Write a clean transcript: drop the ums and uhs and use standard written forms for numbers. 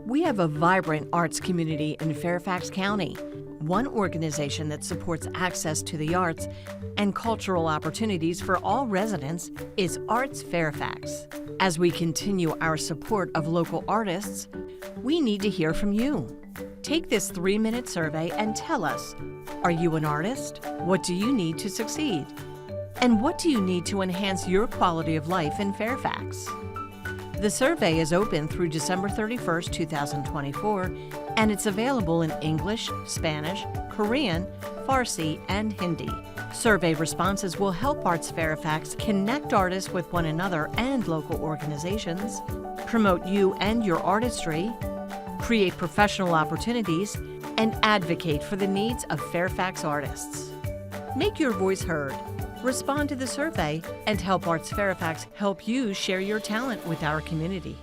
We have a vibrant arts community in Fairfax County. One organization that supports access to the arts and cultural opportunities for all residents is ArtsFairfax. As we continue our support of local artists, we need to hear from you. Take this 3-minute survey and tell us, are you an artist? What do you need to succeed? And what do you need to enhance your quality of life in Fairfax? The survey is open through December 31st, 2024, and it's available in English, Spanish, Korean, Farsi, and Hindi. Survey responses will help ArtsFairfax connect artists with one another and local organizations, promote you and your artistry, create professional opportunities, and advocate for the needs of Fairfax artists. Make your voice heard. Respond to the survey and help ArtsFairfax help you share your talent with our community.